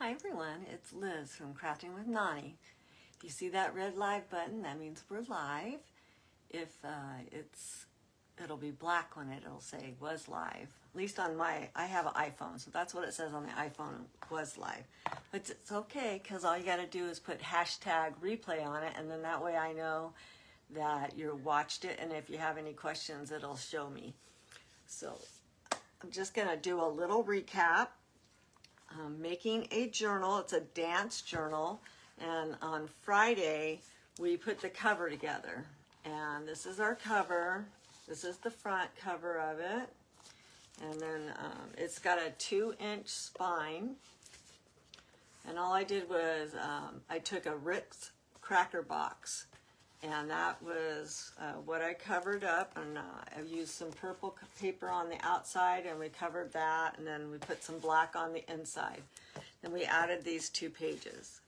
Hi everyone, it's Liz from Crafting with Nani. If you see that red live button, that means we're live. If it'll be black when it'll say was live. At least on I have an iPhone, so that's what it says on the iPhone, was live. But it's okay, because all you gotta do is put hashtag replay on it, and then that way I know that you watched it, and if you have any questions, it'll show me. So I'm just gonna do a little recap. Making a journal. It's a dance journal, and on Friday we put the cover together, and this is our cover. This is the front cover of it, and then it's got a 2-inch spine, and all I did was I took a Ritz cracker box, and that was what I covered up, and I used some purple paper on the outside, and we covered that, and then we put some black on the inside. Then we added these 2 pages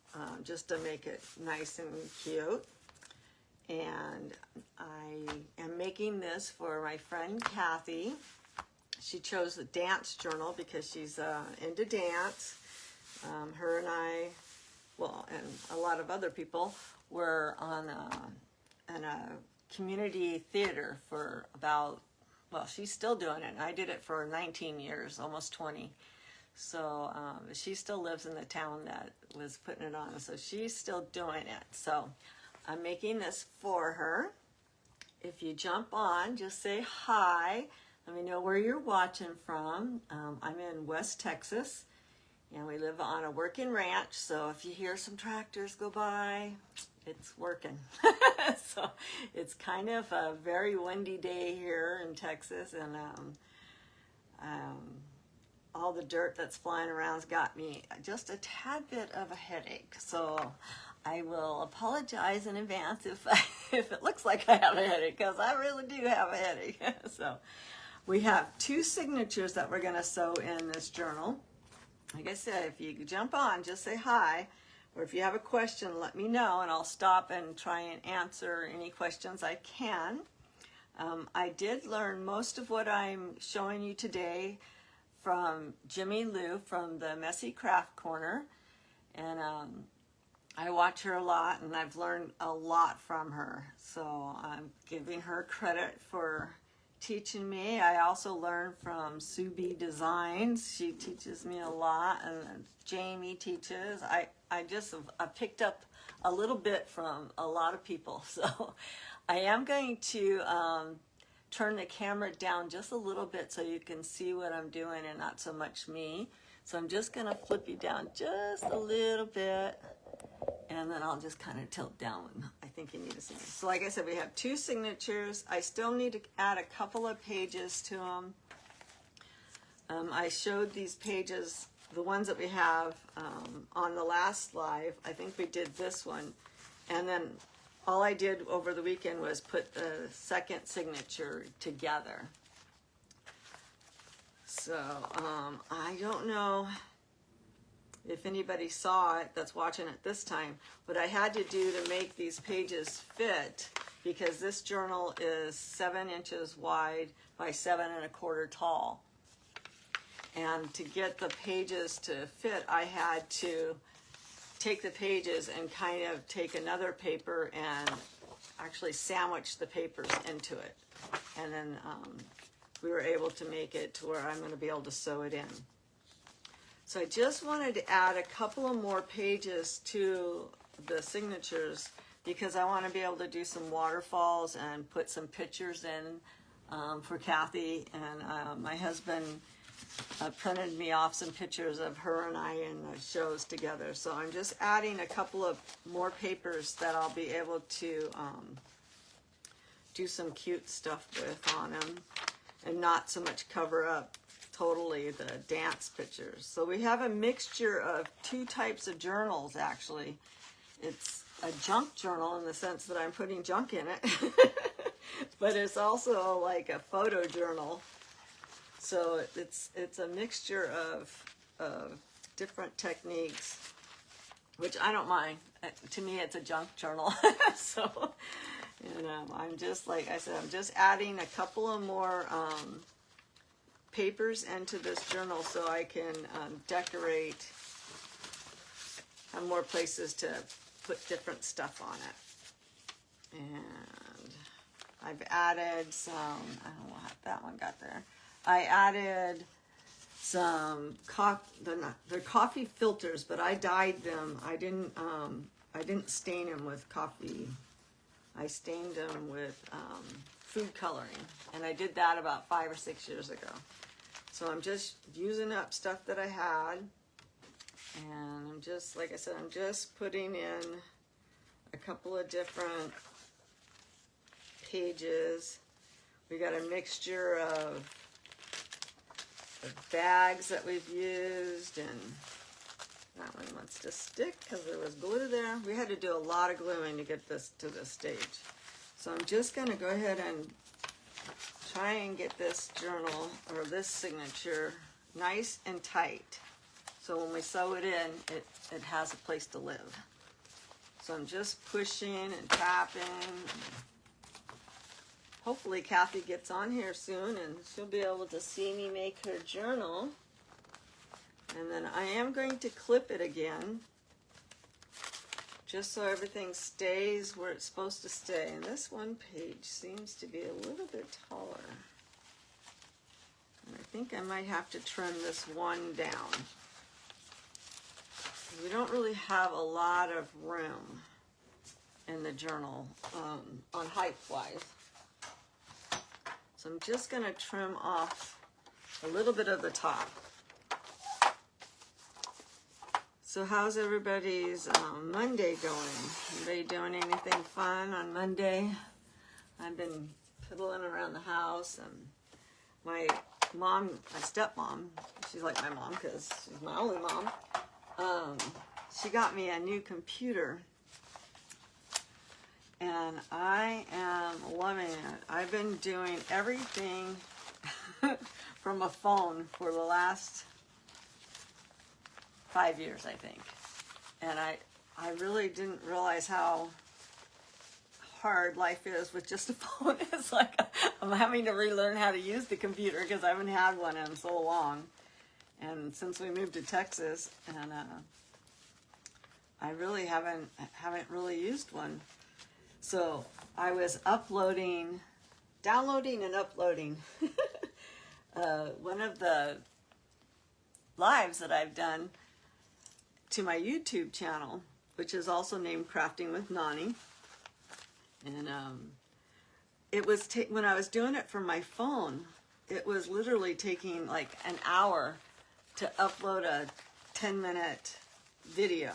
just to make it nice and cute. And I am making this for my friend Kathy. She chose the dance journal because she's into dance. Her and I, well, and a lot of other people, were on a community theater for about, well, she's still doing it. I did it for 19 years, almost 20. So she still lives in the town that was putting it on, so she's still doing it. So I'm making this for her. If you jump on, just say hi. Let me know where you're watching from. I'm in West Texas, and we live on a working ranch, so if you hear some tractors go by, it's working. So it's kind of a very windy day here in Texas, and all the dirt that's flying around's got me just a tad bit of a headache. So I will apologize in advance if it looks like I have a headache, because I really do have a headache. So we have 2 signatures that we're going to sew in this journal. Like I said, if you jump on, just say hi. Or if you have a question, let me know, and I'll stop and try and answer any questions I can. I did learn most of what I'm showing you today from Jimmy Lou from the Messy Craft Corner. And I watch her a lot, and I've learned a lot from her. So I'm giving her credit for teaching me. I also learned from Sue B Designs. She teaches me a lot, and Jamie teaches. I picked up a little bit from a lot of people. So I am going to turn the camera down just a little bit so you can see what I'm doing and not so much me. So I'm just gonna flip you down just a little bit, and then I'll just kind of tilt down when I think you need a signature. So like I said, we have 2 signatures. I still need to add a couple of pages to them. I showed these pages, the ones that we have on the last live. I think we did this one. And then all I did over the weekend was put the second signature together. So I don't know if anybody saw it that's watching it this time, what I had to do to make these pages fit, because this journal is 7 inches wide by 7 1/4 tall. And to get the pages to fit, I had to take the pages and kind of take another paper and actually sandwich the papers into it. And then we were able to make it to where I'm going to be able to sew it in. So I just wanted to add a couple of more pages to the signatures, because I want to be able to do some waterfalls and put some pictures in for Kathy. And my husband printed me off some pictures of her and I in the shows together. So I'm just adding a couple of more papers that I'll be able to do some cute stuff with on them, and not so much cover up totally the dance pictures. So we have a mixture of 2 types of journals, actually. It's a junk journal in the sense that I'm putting junk in it, but it's also like a photo journal. So it's a mixture of different techniques, which I don't mind. To me, it's a junk journal. So, and I'm just, like I said, I'm just adding a couple of more papers into this journal so I can decorate have more places to put different stuff on it. And I've added some, I don't know how that one got there. I added some they're coffee filters, but I dyed them. I didn't stain them with coffee. I stained them with food coloring, and I did that about 5 or 6 years ago. So I'm just using up stuff that I had, and I'm just, like I said, I'm just putting in a couple of different pages. We got a mixture of bags that we've used, and that one wants to stick because there was glue there. We had to do a lot of gluing to get this to this stage. So I'm just going to go ahead and try and get this journal or this signature nice and tight. So when we sew it in, it has a place to live. So I'm just pushing and tapping. Hopefully Kathy gets on here soon and she'll be able to see me make her journal. And then I am going to clip it again, just so everything stays where it's supposed to stay. And this one page seems to be a little bit taller. And I think I might have to trim this one down. We don't really have a lot of room in the journal on height-wise. So I'm just going to trim off a little bit of the top. So how's everybody's Monday going? Anybody doing anything fun on Monday? I've been piddling around the house, and my mom, my stepmom, she's like my mom because she's my only mom, she got me a new computer. And I am loving it. I've been doing everything from a phone for the last 5 years, I think. And I really didn't realize how hard life is with just a phone. It's like I'm having to relearn how to use the computer because I haven't had one in so long. And since we moved to Texas, and I really haven't really used one. So I was downloading and uploading one of the lives that I've done to my YouTube channel, which is also named Crafting with Nani. And it was when I was doing it from my phone, it was literally taking like an hour to upload a 10-minute video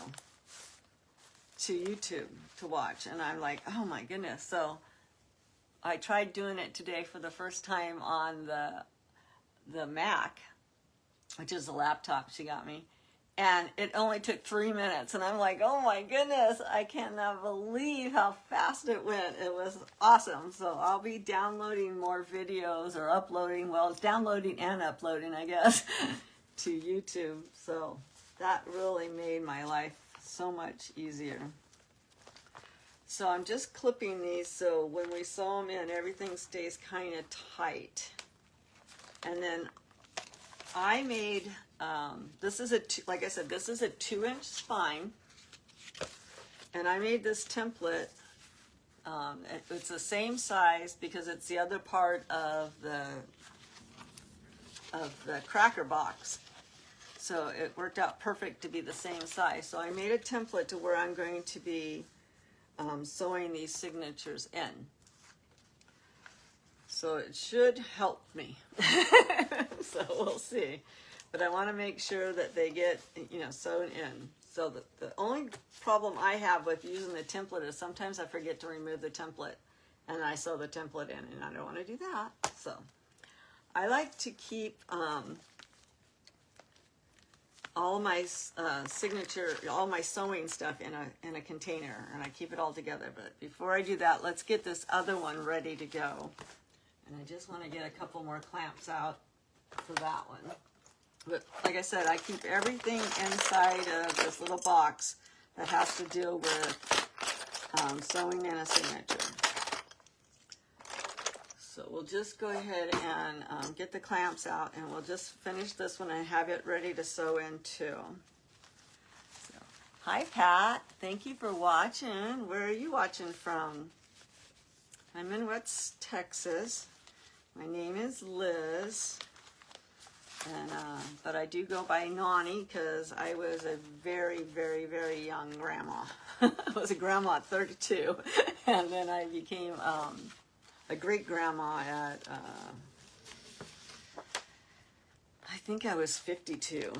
to YouTube to watch, and I'm like, oh my goodness. So I tried doing it today for the first time on the Mac, which is the laptop she got me, and it only took 3 minutes, and I'm like, oh my goodness, I cannot believe how fast it went. It was awesome. So I'll be downloading more videos, or uploading, well, it's downloading and uploading, I guess, to YouTube. So that really made my life so much easier. So I'm just clipping these so when we sew them in, everything stays kind of tight. And then I made, this is like I said, this is a 2-inch spine. And I made this template. It's the same size because it's the other part of the cracker box. So it worked out perfect to be the same size. So I made a template to where I'm going to be sewing these signatures in. So it should help me. So we'll see. But I want to make sure that they get, sewn in. So the only problem I have with using the template is sometimes I forget to remove the template and I sew the template in, and I don't want to do that. So I like to keep all my all my sewing stuff in a container, and I keep it all together. But before I do that, let's get this other one ready to go. And I just want to get a couple more clamps out for that one. But like I said, I keep everything inside of this little box that has to deal with sewing in a signature. So we'll just go ahead and get the clamps out, and we'll just finish this one and have it ready to sew in too. So Hi, Pat. Thank you for watching. Where are you watching from? I'm in West Texas. My name is Liz. And, but I do go by Nani because I was a very, very, very young grandma. I was a grandma at 32. And then I became a great-grandma at, I think I was 52.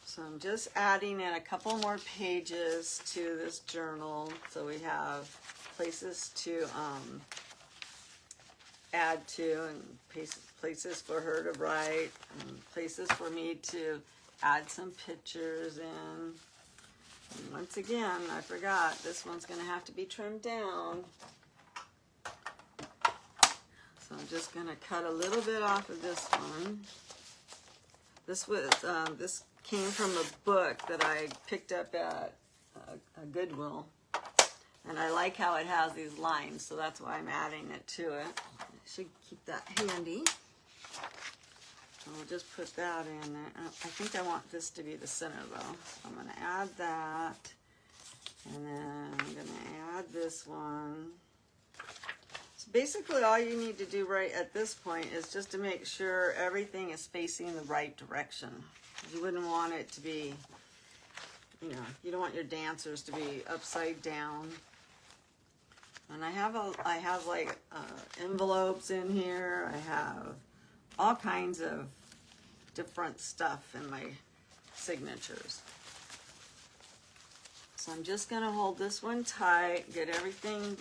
So I'm just adding in a couple more pages to this journal so we have places to add to and places for her to write and places for me to add some pictures in. And once again, I forgot, this one's going to have to be trimmed down. So I'm just going to cut a little bit off of this one. This came from a book that I picked up at a Goodwill. And I like how it has these lines, so that's why I'm adding it to it. I should keep that handy. So we'll just put that in there. I think I want this to be the center though. So I'm going to add that. And then I'm going to add this one. So basically all you need to do right at this point is just to make sure everything is facing the right direction. You wouldn't want it to be, you know, you don't want your dancers to be upside down. And I have like envelopes in here. I have all kinds of different stuff in my signatures. So I'm just going to hold this one tight, get everything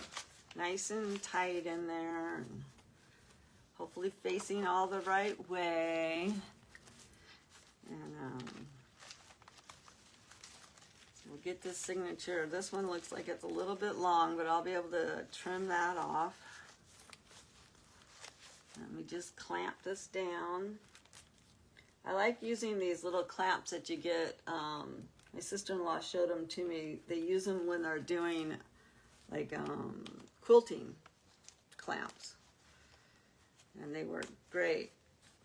nice and tight in there, and hopefully facing all the right way. And so we'll get this signature. This one looks like it's a little bit long, but I'll be able to trim that off. Let me just clamp this down. I like using these little clamps that you get. My sister-in-law showed them to me. They use them when they're doing like quilting clamps. And they work great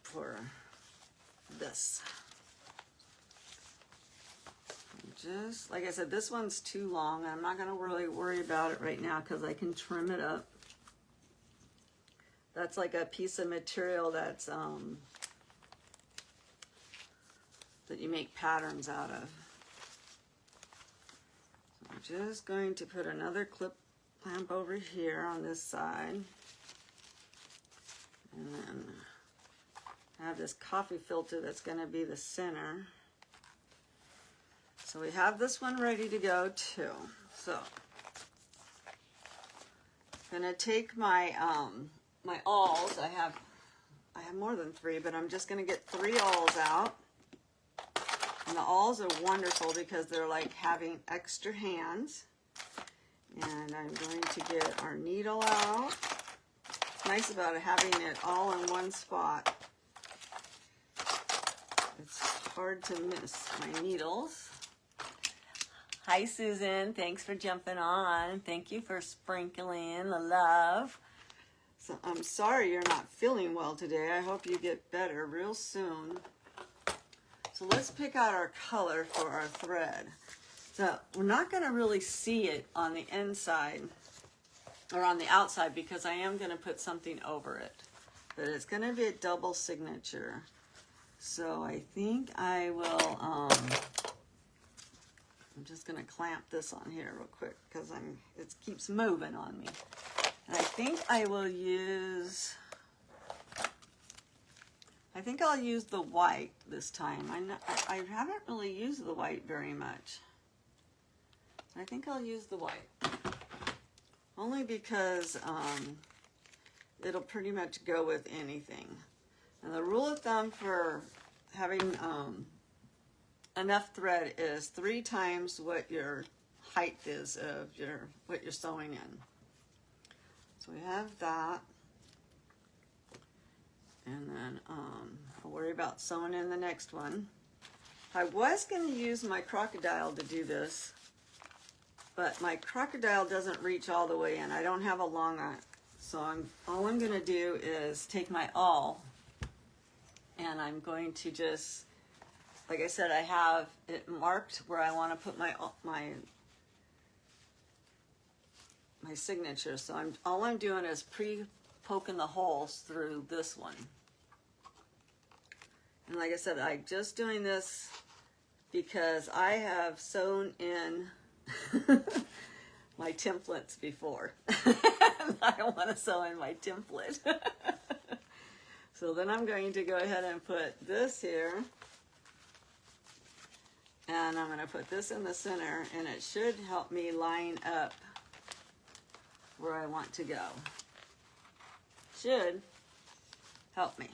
for this. Just, like I said, this one's too long. I'm not going to really worry about it right now because I can trim it up. That's like a piece of material that's that you make patterns out of. So I'm just going to put another clip clamp over here on this side. And then I have this coffee filter that's going to be the center. So we have this one ready to go too. So I'm going to take my my awls. I have more than 3, but I'm just going to get 3 awls out. And the awls are wonderful because they're like having extra hands. And I'm going to get our needle out. What's nice about it having it all in one spot. It's hard to miss my needles. Hi, Susan. Thanks for jumping on. Thank you for sprinkling the love. So I'm sorry you're not feeling well today. I hope you get better real soon. So let's pick out our color for our thread. So we're not going to really see it on the inside or on the outside because I am going to put something over it. But it's going to be a double signature. So I think I will... I'm just going to clamp this on here real quick because it keeps moving on me. And I think I will use, I'll use the white this time. I haven't really used the white very much. I think I'll use the white. Only because it'll pretty much go with anything. And the rule of thumb for having enough thread is 3 times what your height is of what you're sewing in. So we have that. And then I'll worry about sewing in the next one. I was going to use my crocodile to do this, but my crocodile doesn't reach all the way in. I don't have a long one. So all I'm going to do is take my awl and I'm going to just like I said, I have it marked where I want to put my signature. So all I'm doing is poking the holes through this one. And like I said, I'm just doing this because I have sewn in my templates before. I don't want to sew in my template. So then I'm going to go ahead and put this here. And I'm going to put this in the center, and it should help me line up where I want to go. Should help me.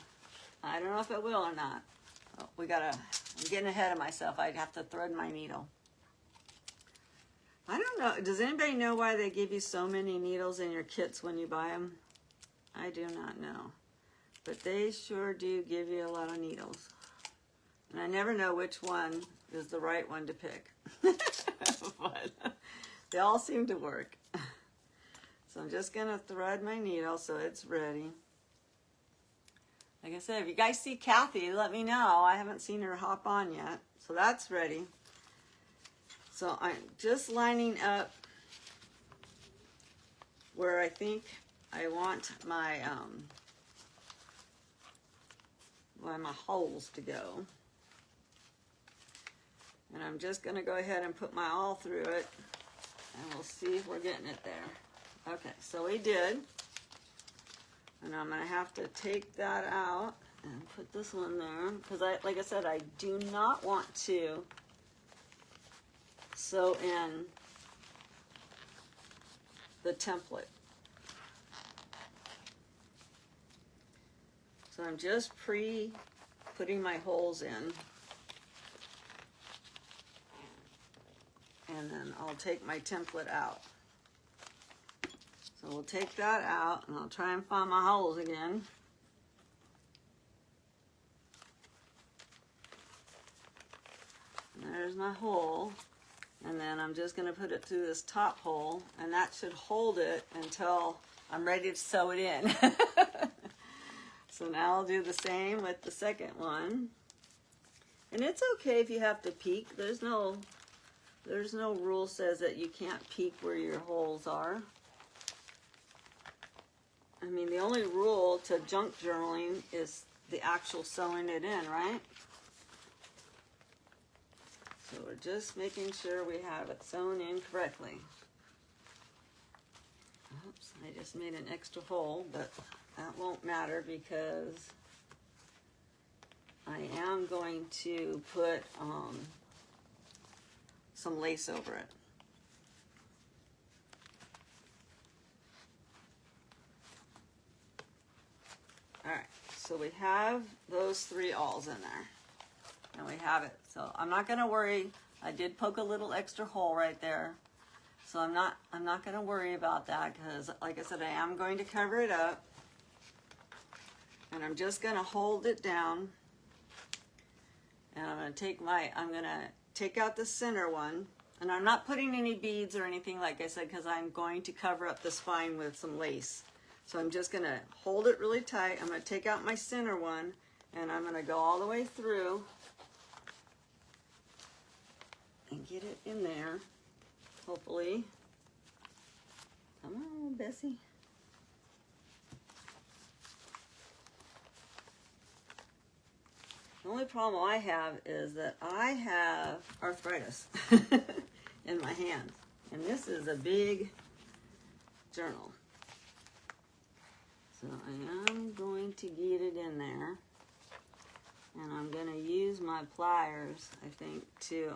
I don't know if it will or not. Oh, I'm getting ahead of myself. I'd have to thread my needle. I don't know. Does anybody know why they give you so many needles in your kits when you buy them? I do not know. But they sure do give you a lot of needles. And I never know which one is the right one to pick. But they all seem to work. So I'm just going to thread my needle so it's ready. Like I said, if you guys see Kathy, let me know. I haven't seen her hop on yet. So that's ready. So I'm just lining up where I think I want my my holes to go. And I'm just going to go ahead and put my awl through it, and we'll see if we're getting it there. Okay, so we did. And I'm going to have to take that out and put this one there, because like I said, I do not want to sew in the template. So I'm just putting my holes in. And then I'll take my template out. So we'll take that out, and I'll try and find my holes again. And there's my hole. And then I'm just going to put it through this top hole, and that should hold it until I'm ready to sew it in. So now I'll do the same with the second one. And it's okay if you have to peek. There's no rule says that you can't peek where your holes are. I mean, the only rule to junk journaling is the actual sewing it in, right? So we're just making sure we have it sewn in correctly. Oops, I just made an extra hole, but that won't matter because I am going to put some lace over it. All right, so we have those 3 awls in there, and we have it. So I'm not going to worry. I did poke a little extra hole right there, so I'm not going to worry about that because, like I said, I am going to cover it up, and I'm just going to hold it down, and I'm going to take out the center one, and I'm not putting any beads or anything, like I said, because I'm going to cover up the spine with some lace. So I'm just going to hold it really tight. I'm going to take out my center one, and I'm going to go all the way through and get it in there, hopefully. Come on, Bessie. The only problem I have is that I have arthritis in my hands, and this is a big journal. So I am going to get it in there, and I'm going to use my pliers, I think, to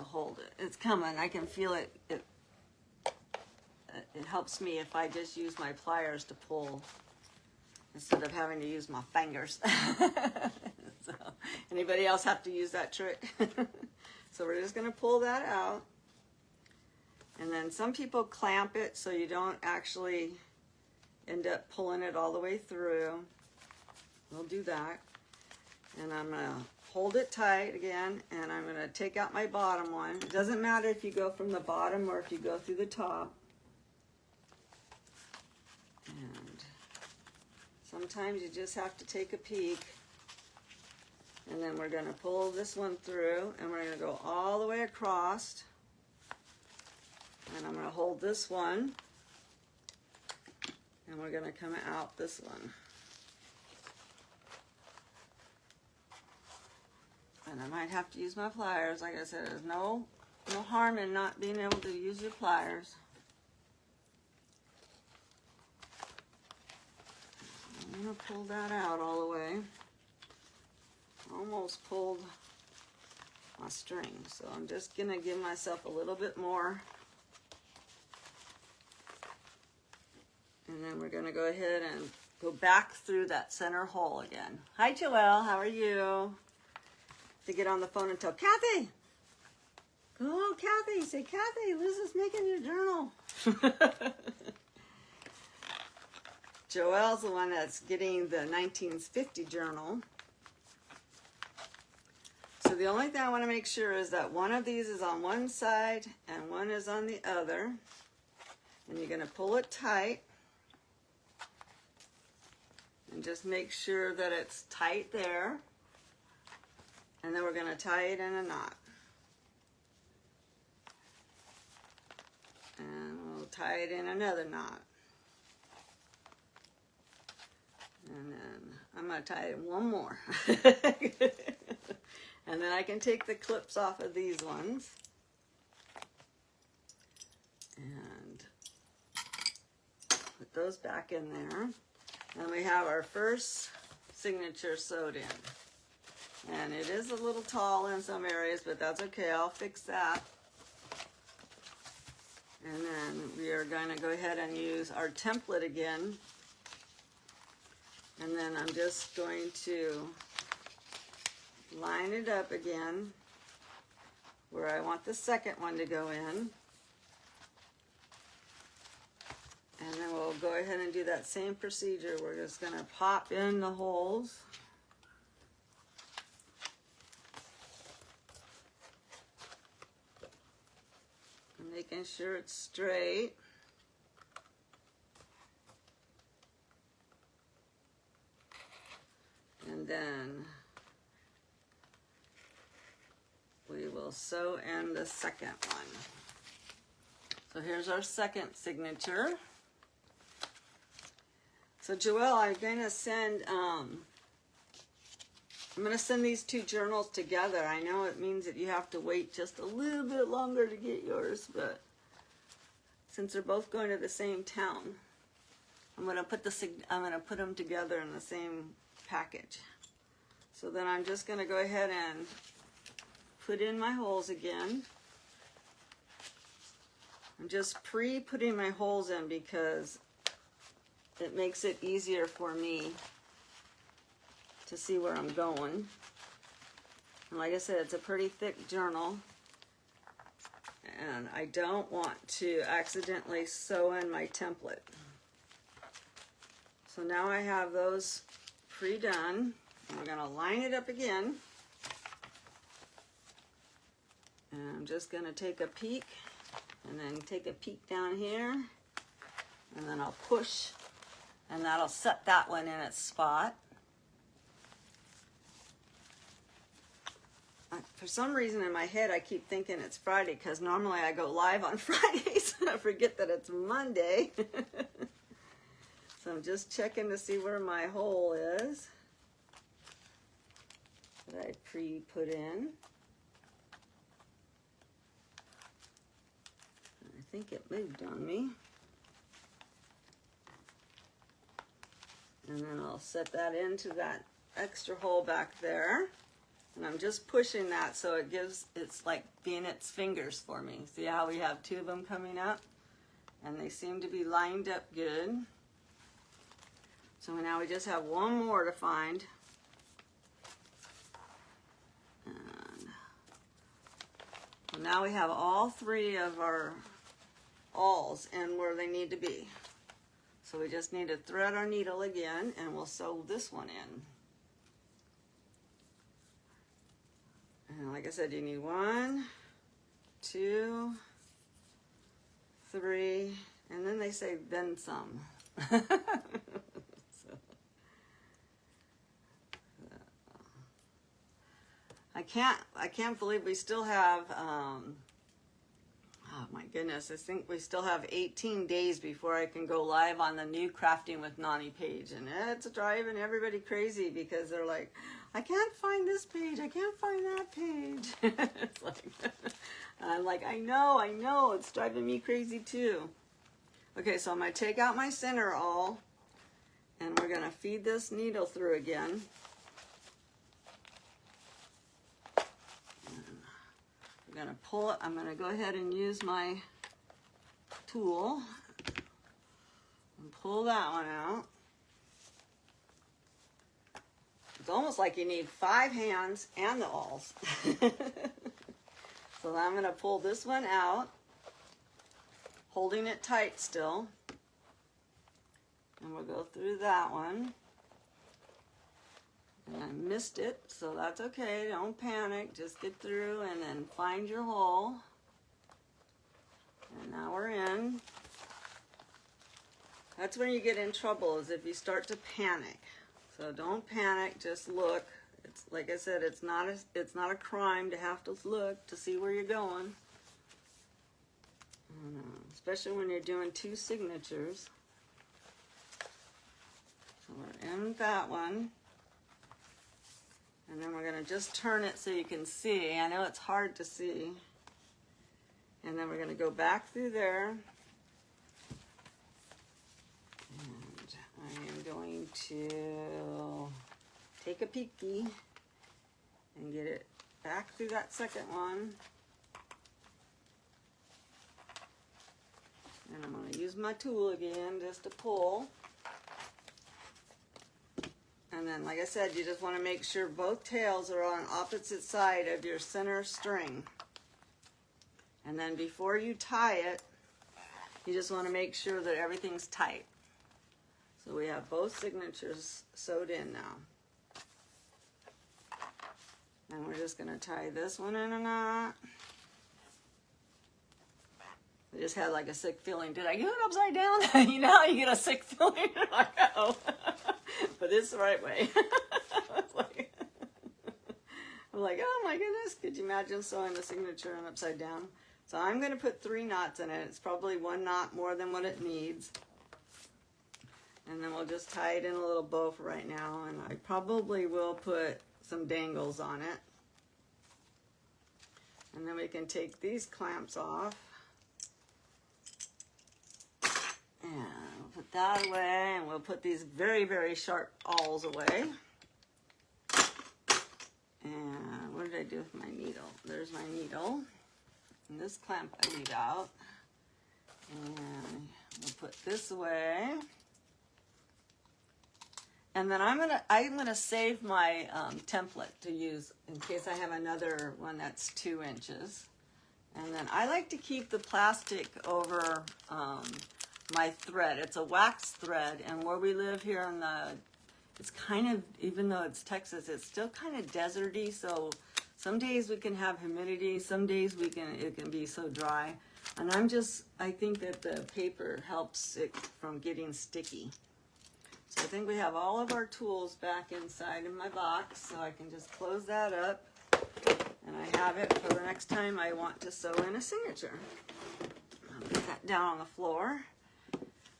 hold it. It's coming. I can feel it. It helps me if I just use my pliers to pull instead of having to use my fingers. So, anybody else have to use that trick? So we're just going to pull that out. And then some people clamp it so you don't actually end up pulling it all the way through. We'll do that. And I'm going to hold it tight again, and I'm going to take out my bottom one. It doesn't matter if you go from the bottom or if you go through the top. And Sometimes you just have to take a peek. And then we're going to pull this one through, and we're going to go all the way across. And I'm going to hold this one, and we're going to come out this one. And I might have to use my pliers. Like I said, there's no harm in not being able to use your pliers. I'm going to pull that out all the way. Almost pulled my string, so I'm just going to give myself a little bit more. And then we're going to go ahead and go back through that center hole again. Hi, Joelle. How are you? To get on the phone and tell Kathy. Oh, Kathy. Say, Kathy, Liz is making your journal. Joelle's the one that's getting the 1950 journal. So the only thing I want to make sure is that one of these is on one side and one is on the other. And you're going to pull it tight. And just make sure that it's tight there. And then we're going to tie it in a knot. And we'll tie it in another knot. And then I'm going to tie it in one more. And then I can take the clips off of these ones. And put those back in there. And we have our first signature sewed in. And it is a little tall in some areas, but that's okay. I'll fix that. And then we are going to go ahead and use our template again. And then I'm just going to line it up again where I want the second one to go in. And then we'll go ahead and do that same procedure. We're just going to pop in the holes. And making sure it's straight. And then we will sew in the second one. So here's our second signature. So Joelle, I'm gonna send these two journals together. I know it means that you have to wait just a little bit longer to get yours, but since they're both going to the same town, I'm gonna put them together in the same package. So then I'm just gonna go ahead and put in my holes again. I'm just pre-putting my holes in because it makes it easier for me to see where I'm going. And like I said, it's a pretty thick journal. And I don't want to accidentally sew in my template. So now I have those pre-done. We're going to line it up again. And I'm just going to take a peek and then take a peek down here. And then I'll push and that'll set that one in its spot. For some reason in my head I keep thinking it's Friday because normally I go live on Fridays and I forget that it's Monday. So I'm just checking to see where my hole is that I pre-put in. I think it moved on me. And then I'll set that into that extra hole back there. And I'm just pushing that so it's like being its fingers for me. See how we have two of them coming up? And they seem to be lined up good. So now we just have one more to find. And well, now we have all three of our awls in where they need to be. So we just need to thread our needle again and we'll sew this one in. And like I said, you need 1, 2, 3, and then they say then some. So, I can't believe we still have, oh my goodness, I think we still have 18 days before I can go live on the new Crafting with Nani page. And it's driving everybody crazy because they're like, I can't find this page, I can't find that page. It's like, I'm like, I know, it's driving me crazy too. Okay, so I'm going to take out my center awl, and we're going to feed this needle through again. We're going to pull it. I'm going to go ahead and use my tool and pull that one out. It's almost like you need 5 hands and the awls. So I'm going to pull this one out, holding it tight still. And we'll go through that one. And I missed it, so that's okay. Don't panic. Just get through and then find your hole. And now we're in. That's when you get in trouble, is if you start to panic. So don't panic, just look. It's like I said, it's not a crime to have to look to see where you're going. Especially when you're doing 2 signatures. So we're in that one. And then we're going to just turn it so you can see. I know it's hard to see. And then we're going to go back through there. And I am going to take a peeky and get it back through that second one. And I'm going to use my tool again just to pull. And then, like I said, you just want to make sure both tails are on opposite side of your center string. And then before you tie it, you just want to make sure that everything's tight. So we have both signatures sewed in now. And we're just going to tie this one in a knot. I just had like a sick feeling. Did I do it upside down? You know how you get a sick feeling? Like, oh. But it's the right way. I'm like, oh my goodness, could you imagine sewing the signature in upside down? So I'm going to put 3 knots in it. It's probably 1 knot more than what it needs. And then we'll just tie it in a little bow for right now. And I probably will put some dangles on it. And then we can take these clamps off. And we'll put that away, and we'll put these very, very sharp awls away. And what did I do with my needle? There's my needle. And this clamp I leave out. And we'll put this away. And then I'm gonna save my template to use in case I have another one that's 2 inches. And then I like to keep the plastic over my thread. It's a wax thread, and where we live here in it's kind of, even though it's Texas, it's still kind of deserty, so some days we can have humidity, some days it can be so dry. And I think that the paper helps it from getting sticky. So I think we have all of our tools back inside in my box, so I can just close that up, and I have it for the next time I want to sew in a signature. I'll put that down on the floor.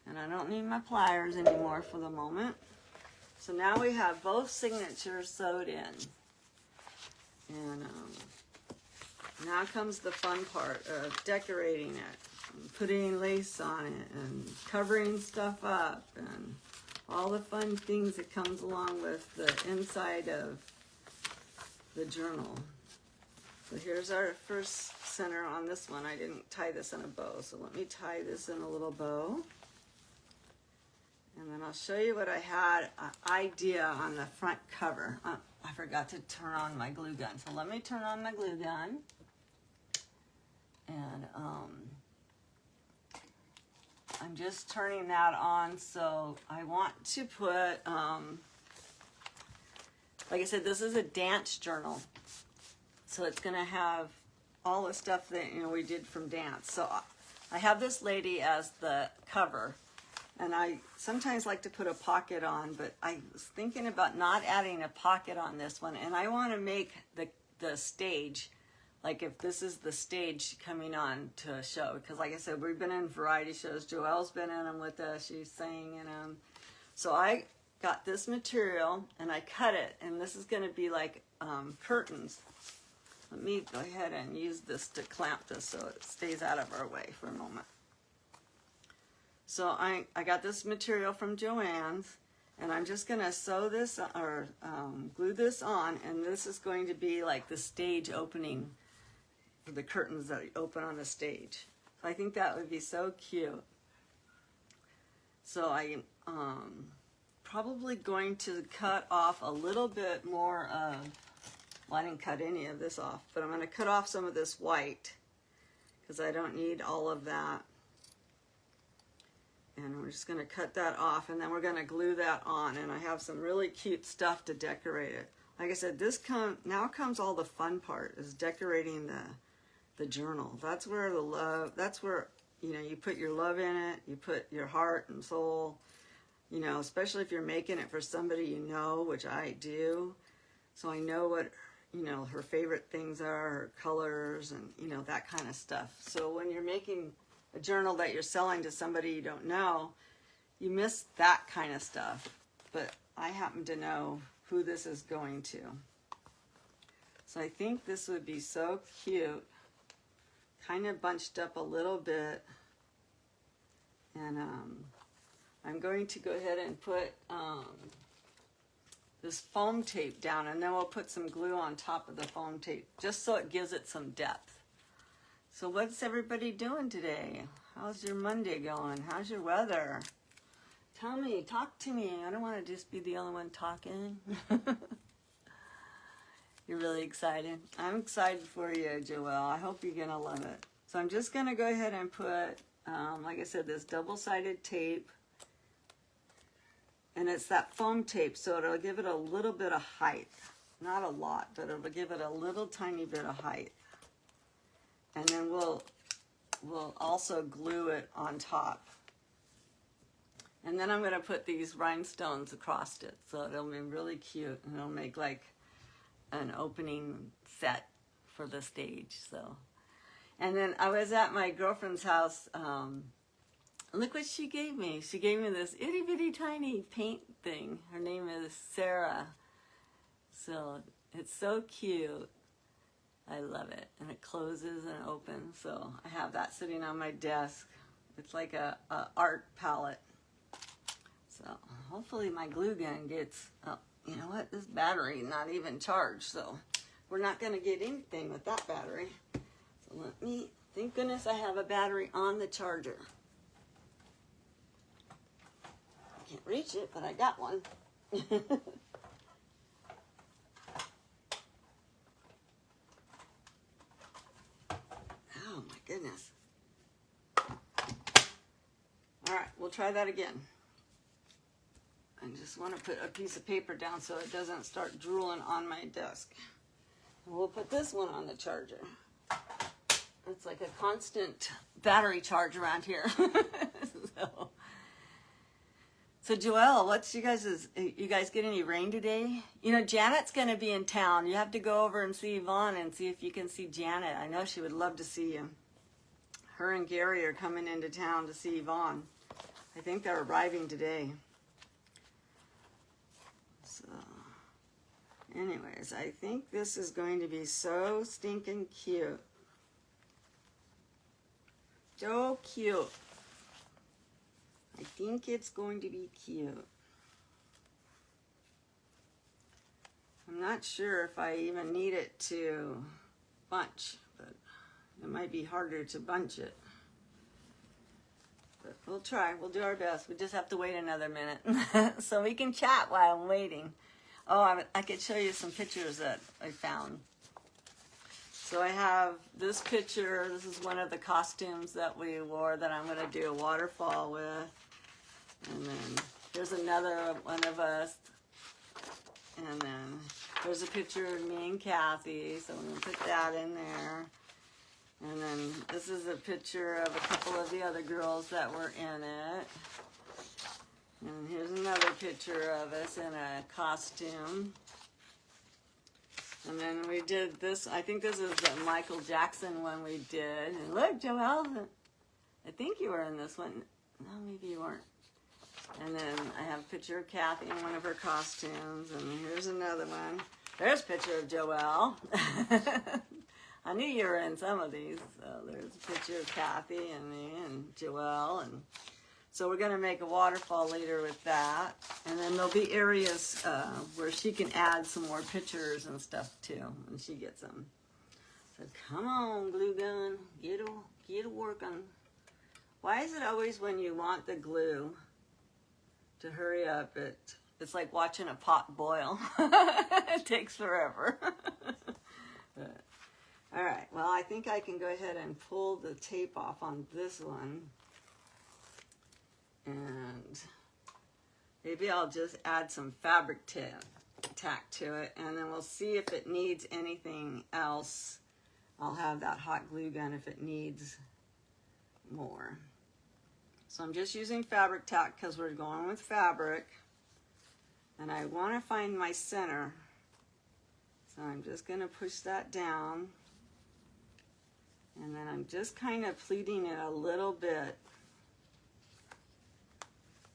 And I don't need my pliers anymore for the moment. So now we have both signatures sewed in. And now comes the fun part of decorating it, and putting lace on it, and covering stuff up, and all the fun things that comes along with the inside of the journal. So here's our first center on this one. I didn't tie this in a bow, so let me tie this in a little bow. And then I'll show you what I had an idea on the front cover. I forgot to turn on my glue gun. So let me turn on my glue gun. And I'm just turning that on. So I want to put, like I said, this is a dance journal. So it's going to have all the stuff that, we did from dance. So I have this lady as the cover. And I sometimes like to put a pocket on, but I was thinking about not adding a pocket on this one. And I want to make the stage. Like if this is the stage coming on to a show, because like I said, we've been in variety shows. Joelle's been in them with us. She's sang in them. So I got this material and I cut it, and this is going to be like curtains. Let me go ahead and use this to clamp this so it stays out of our way for a moment. So I got this material from Joann's, and I'm just going to sew this or glue this on, and this is going to be like the stage opening for the curtains that open on the stage. So I think that would be so cute. So I'm probably going to cut off a little bit more of, well, I didn't cut any of this off, but I'm going to cut off some of this white because I don't need all of that. And we're just going to cut that off, and then we're going to glue that on, and I have some really cute stuff to decorate it. Like I said, now comes all the fun part, is decorating the journal. That's where the love, that's where, you know, you put your love in it, you put your heart and soul, you know, especially if you're making it for somebody you know, which I do. So I know what, you know, her favorite things are, her colors, and, you know, that kind of stuff. So when you're making a journal that you're selling to somebody you don't know, you miss that kind of stuff. But I happen to know who this is going to. So I think this would be so cute. Kind of bunched up a little bit. And I'm going to go ahead and put this foam tape down, and then we'll put some glue on top of the foam tape, just so it gives it some depth. So what's everybody doing today? How's your Monday going? How's your weather? Tell me, talk to me. I don't want to just be the only one talking. You're really excited. I'm excited for you, Joelle. I hope you're going to love it. So I'm just going to go ahead and put, like I said, this double-sided tape. And it's that foam tape, so it'll give it a little bit of height. Not a lot, but it'll give it a little tiny bit of height. And then we'll also glue it on top. And then I'm going to put these rhinestones across it, so it'll be really cute, and it'll make like an opening set for the stage. So, and then I was at my girlfriend's house. Look what she gave me. She gave me this itty bitty tiny paint thing. Her name is Sarah. So it's so cute. I love it. And it closes and opens. So I have that sitting on my desk. It's like a art palette. So hopefully my glue gun gets, oh, you know what? This battery not even charged. So we're not going to get anything with that battery. So let me, thank goodness I have a battery on the charger. I can't reach it, but I got one. Oh my goodness. All right, we'll try that again. I just want to put a piece of paper down so it doesn't start drooling on my desk. And we'll put this one on the charger. It's like a constant battery charge around here. So Joelle, what's you guys get any rain today? You know, Janet's going to be in town. You have to go over and see Yvonne and see if you can see Janet. I know she would love to see you. Her and Gary are coming into town to see Yvonne. I think they're arriving today. So, anyways, I think this is going to be so stinking cute. So cute. I think it's going to be cute. I'm not sure if I even need it to bunch, but it might be harder to bunch it. But we'll try. We'll do our best. We just have to wait another minute so we can chat while I'm waiting. Oh, I could show you some pictures that I found. So I have this picture. This is one of the costumes that we wore that I'm going to do a waterfall with. And then here's another one of us. And then there's a picture of me and Kathy. So I'm going to put that in there. And then this is a picture of a couple of the other girls that were in it. And here's another picture of us in a costume. And then we did this, I think this is the Michael Jackson one we did. And look, Joelle, I think you were in this one. No, maybe you weren't. And then I have a picture of Kathy in one of her costumes. And here's another one. There's a picture of Joelle. I knew you were in some of these. So there's a picture of Kathy and me and Joelle. And so we're going to make a waterfall later with that. And then there'll be areas where she can add some more pictures and stuff too when she gets them. So come on, glue gun, get to work on. Why is it always when you want the glue to hurry up, it's like watching a pot boil? It takes forever. But, all right, well, I think I can go ahead and pull the tape off on this one. And maybe I'll just add some fabric tack to it, and then we'll see if it needs anything else. I'll have that hot glue gun if it needs more. So I'm just using fabric tack because we're going with fabric, and I want to find my center. So I'm just going to push that down, and then I'm just kind of pleating it a little bit,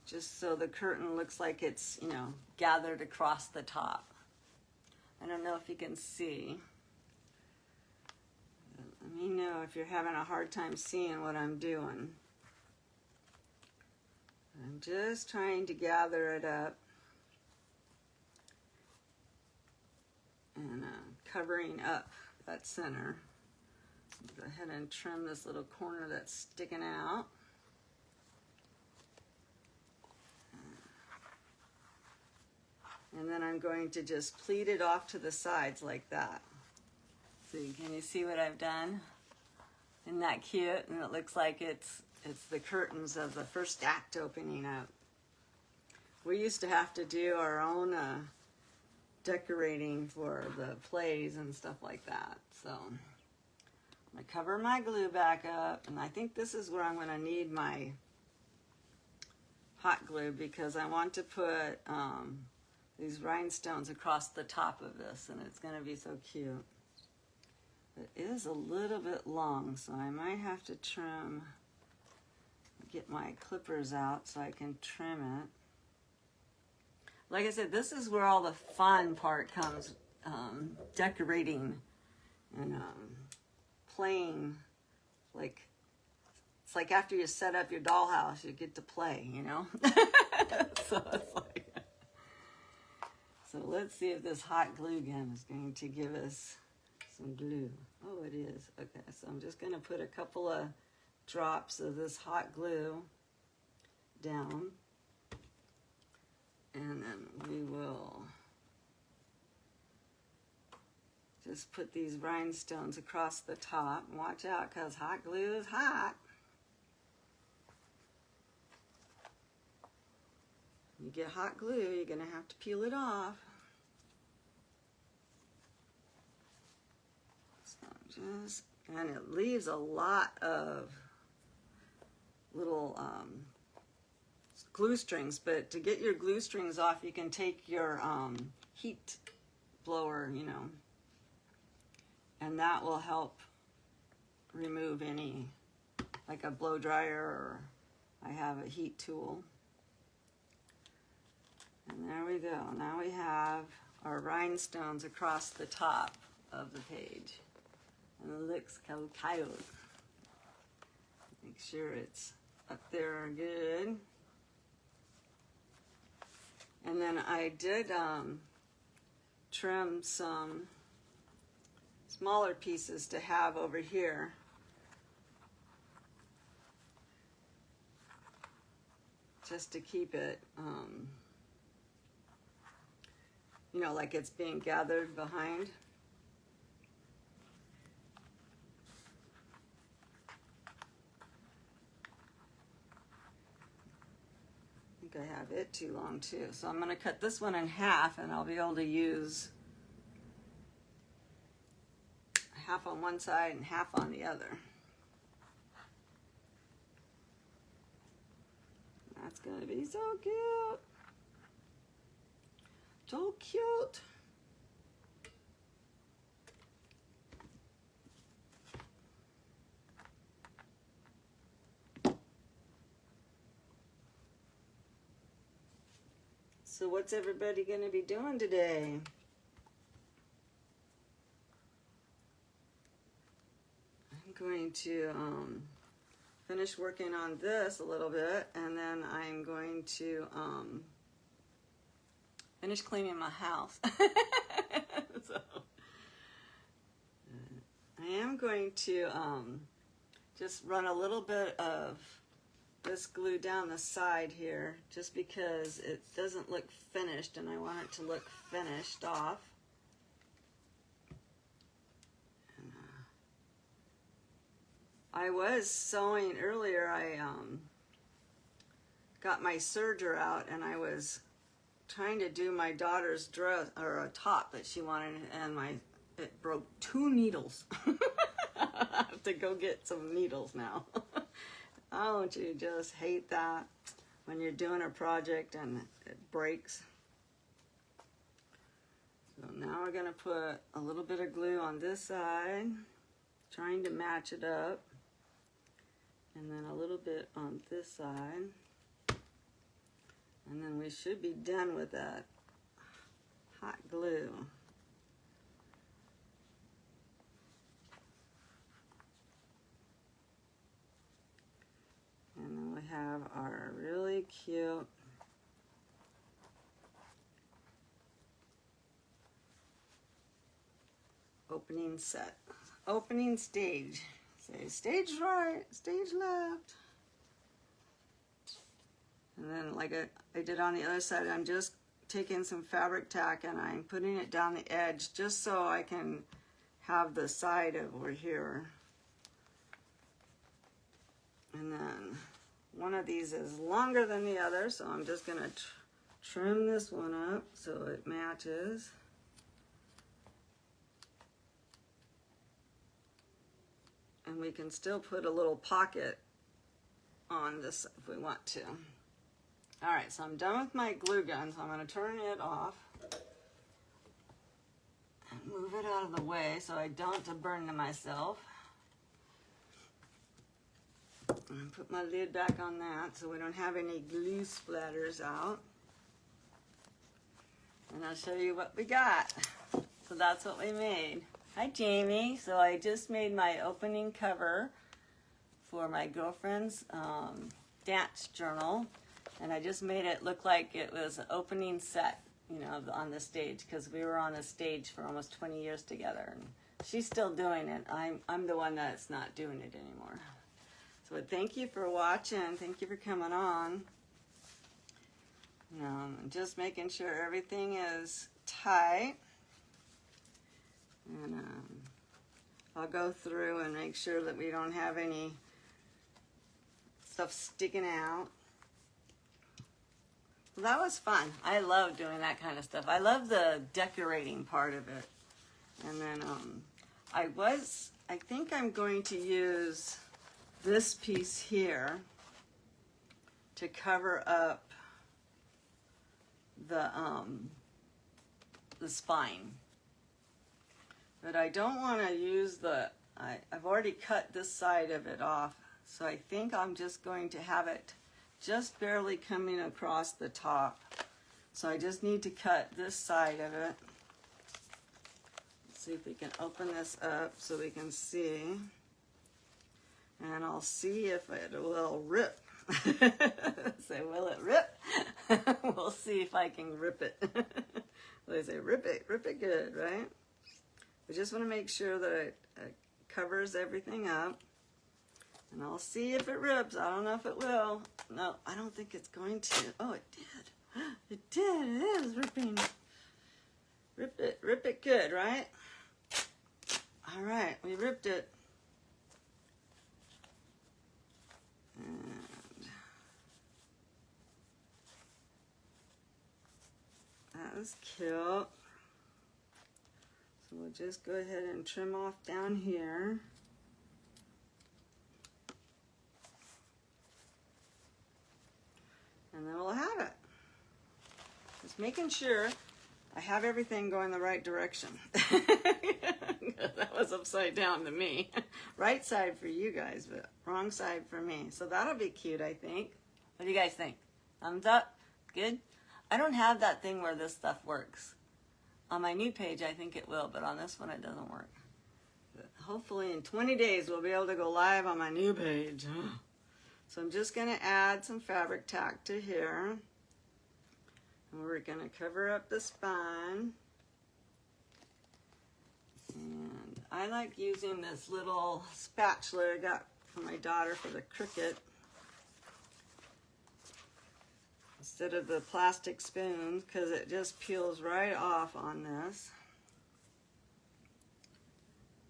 just so the curtain looks like it's, you know, gathered across the top. I don't know if you can see. Let me know if you're having a hard time seeing what I'm doing. I'm just trying to gather it up and covering up that center. Go ahead and trim this little corner that's sticking out. And then I'm going to just pleat it off to the sides like that. See, can you see what I've done? Isn't that cute? And it looks like it's the curtains of the first act opening up. We used to have to do our own decorating for the plays and stuff like that. So I'm going to cover my glue back up, and I think this is where I'm going to need my hot glue because I want to put these rhinestones across the top of this, and it's going to be so cute. It is a little bit long, so I might have to trim, get my clippers out so I can trim it. Like I said, this is where all the fun part comes, decorating and playing. Like, it's like after you set up your dollhouse, you get to play, you know? So it's like, so let's see if this hot glue gun is going to give us some glue. Oh, it is. Okay, so I'm just going to put a couple of drops of this hot glue down, and then we will just put these rhinestones across the top. Watch out, because hot glue is hot. You get hot glue, you're going to have to peel it off. So and it leaves a lot of little glue strings, but to get your glue strings off, you can take your heat blower, you know, and that will help remove any, like a blow dryer, or I have a heat tool. And there we go. Now we have our rhinestones across the top of the page. And it looks cute. Make sure it's up there good. And then I did trim some smaller pieces to have over here. Just to keep it, you know, like it's being gathered behind. I think I have it too long too. So I'm going to cut this one in half, and I'll be able to use half on one side and half on the other. That's going to be so cute. So cute. So what's everybody going to be doing today? I'm going to finish working on this a little bit, and then I'm going to finish cleaning my house. So I am going to just run a little bit of this glue down the side here, just because it doesn't look finished and I want it to look finished off. And, I was sewing earlier. I got my serger out and I was trying to do my daughter's dress, or a top that she wanted, and it broke 2 needles. I have to go get some needles now. Don't you just hate that when you're doing a project and it breaks? So now we're going to put a little bit of glue on this side, trying to match it up, and then a little bit on this side, and then we should be done with that hot glue. And then we have our really cute opening set. Opening stage. Say stage right, stage left. And then like I did on the other side, I'm just taking some fabric tack and I'm putting it down the edge just so I can have the side over here. And then one of these is longer than the other, so I'm just going to trim this one up so it matches. And we can still put a little pocket on this if we want to. Alright, so I'm done with my glue gun, so I'm going to turn it off and move it out of the way so I don't burn myself. And put my lid back on that so we don't have any glue splatters out. And I'll show you what we got. So that's what we made. Hi Jamie. So I just made my opening cover for my girlfriend's dance journal. And I just made it look like it was an opening set, you know, on the stage, because we were on a stage for almost 20 years together. And she's still doing it. I'm the one that's not doing it anymore. So thank you for watching. Thank you for coming on. Just making sure everything is tight. And I'll go through and make sure that we don't have any stuff sticking out. Well, that was fun. I love doing that kind of stuff. I love the decorating part of it. And then I think I'm going to use this piece here to cover up the spine. But I don't want to use I've already cut this side of it off, so I think I'm just going to have it just barely coming across the top. So I just need to cut this side of it. Let's see if we can open this up so we can see. And I'll see if it will rip. Say, will it rip? We'll see if I can rip it. They say, rip it good, right? We just want to make sure that it covers everything up. And I'll see if it rips. I don't know if it will. No, I don't think it's going to. Oh, it did. It did. It is ripping. Rip it good, right? All right, we ripped it. And that was cute. So we'll just go ahead and trim off down here. And then we'll have it. Just making sure I have everything going the right direction. That was upside down to me. Right side for you guys, but wrong side for me. So that'll be cute, I think. What do you guys think? Thumbs up? Good? I don't have that thing where this stuff works. On my new page, I think it will, but on this one, it doesn't work. But hopefully in 20 days, we'll be able to go live on my new page. So I'm just going to add some fabric tack to here. And we're going to cover up the spine. And I like using this little spatula I got from my daughter for the Cricut instead of the plastic spoons, because it just peels right off on this.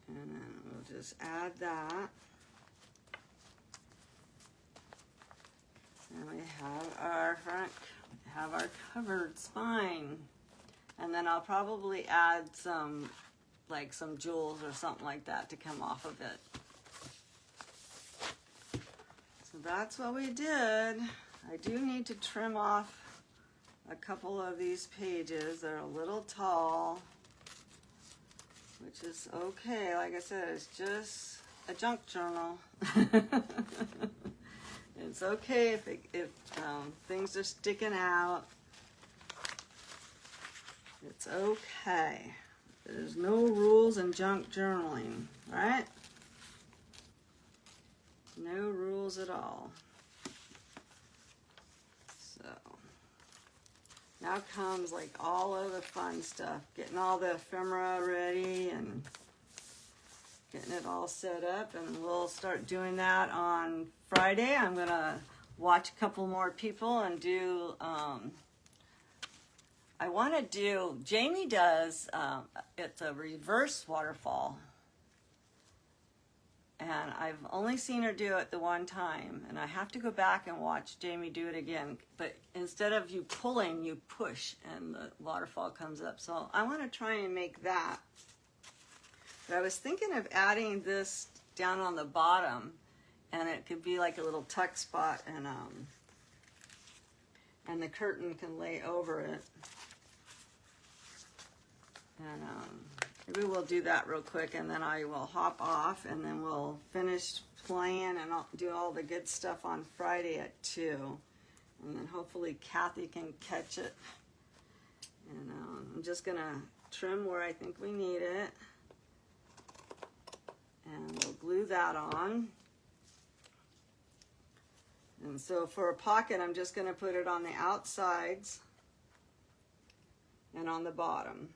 And then we'll just add that. And we have our covered spine. And then I'll probably add some jewels or something like that to come off of it. So that's what we did. I do need to trim off a couple of these pages. They're a little tall, which is okay. Like I said, it's just a junk journal. It's okay if things are sticking out. It's okay. There's no rules in junk journaling, right? No rules at all. So now comes like all of the fun stuff, getting all the ephemera ready and getting it all set up, and we'll start doing that on Friday. I'm gonna watch a couple more people and do I want to do, Jamie does, it's a reverse waterfall. And I've only seen her do it the one time. And I have to go back and watch Jamie do it again. But instead of you pulling, you push and the waterfall comes up. So I want to try and make that. But I was thinking of adding this down on the bottom. And it could be like a little tuck spot. And the curtain can lay over it. And maybe we'll do that real quick, and then I will hop off, and then we'll finish playing, and I'll do all the good stuff on Friday at 2. And then hopefully Kathy can catch it. And I'm just going to trim where I think we need it. And we'll glue that on. And so for a pocket, I'm just going to put it on the outsides and on the bottom.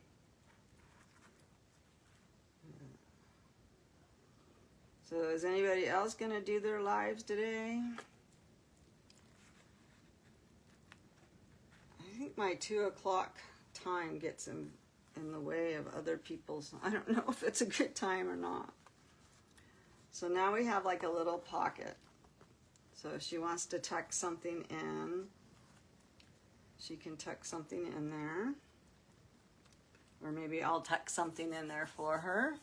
So is anybody else going to do their lives today? I think my 2 o'clock time gets in the way of other people's. I don't know if it's a good time or not. So now we have like a little pocket. So if she wants to tuck something in, she can tuck something in there. Or maybe I'll tuck something in there for her.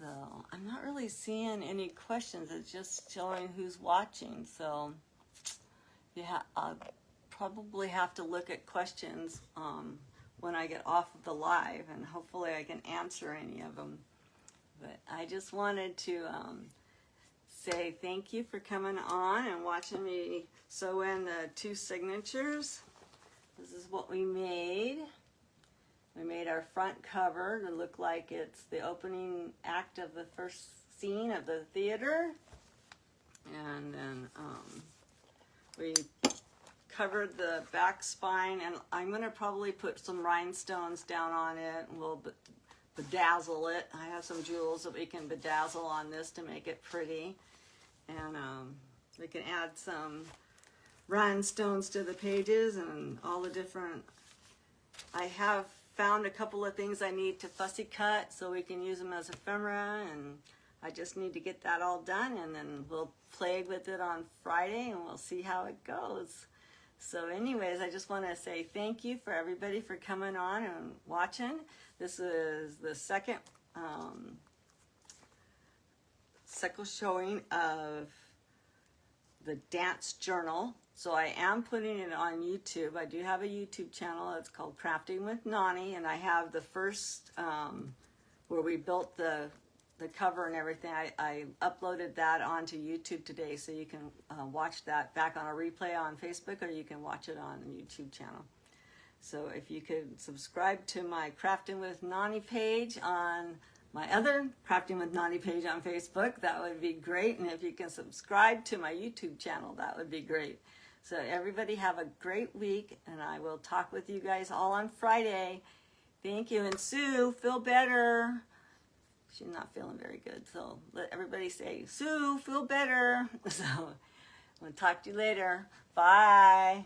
So I'm not really seeing any questions. It's just showing who's watching. So I'll probably have to look at questions when I get off of the live, and hopefully I can answer any of them. But I just wanted to say thank you for coming on and watching me sew in the 2 signatures. This is what we made. We made our front cover to look like it's the opening act of the first scene of the theater. And then we covered the back spine, and I'm going to probably put some rhinestones down on it, and we'll bedazzle it. I have some jewels that we can bedazzle on this to make it pretty. And we can add some rhinestones to the pages and all the different. I have found a couple of things I need to fussy cut so we can use them as ephemera, and I just need to get that all done, and then we'll play with it on Friday and we'll see how it goes. So anyways, I just want to say thank you for everybody for coming on and watching. This is the second showing of the dance journal. So I am putting it on YouTube. I do have a YouTube channel. It's called Crafting with Nani, and I have the first where we built the the cover and everything, I uploaded that onto YouTube today, so you can watch that back on a replay on Facebook, or you can watch it on the YouTube channel. So if you could subscribe to my Crafting with Nani page on my other Crafting with Nani page on Facebook, that would be great. And if you can subscribe to my YouTube channel, that would be great. So everybody have a great week, and I will talk with you guys all on Friday. Thank you. And Sue, feel better. She's not feeling very good. So let everybody say, Sue, feel better. So we'll talk to you later. Bye.